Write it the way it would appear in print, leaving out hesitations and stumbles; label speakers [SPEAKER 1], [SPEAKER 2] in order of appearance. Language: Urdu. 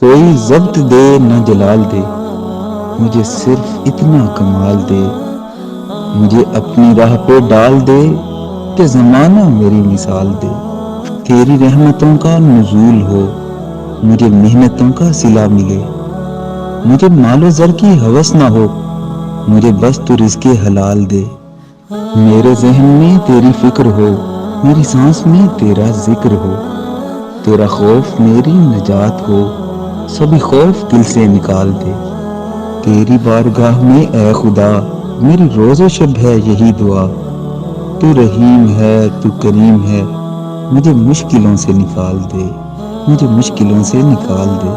[SPEAKER 1] کوئی ضبط دے نہ جلال دے، مجھے صرف اتنا کمال دے، مجھے اپنی راہ پہ ڈال دے کہ زمانہ میری مثال دے۔ تیری رحمتوں کا نزول ہو، مجھے محنتوں کا صلہ ملے، مجھے مال و زر کی ہوس نہ ہو، مجھے بس تو رزق حلال دے۔ میرے ذہن میں تیری فکر ہو، میری سانس میں تیرا ذکر ہو، تیرا خوف میری نجات ہو، سبھی خوف دل سے نکال دے۔ تیری بارگاہ میں اے خدا میری روز و شب ہے یہی دعا، تو رحیم ہے تو کریم ہے، مجھے مشکلوں سے نکال دے، مجھے مشکلوں سے نکال دے۔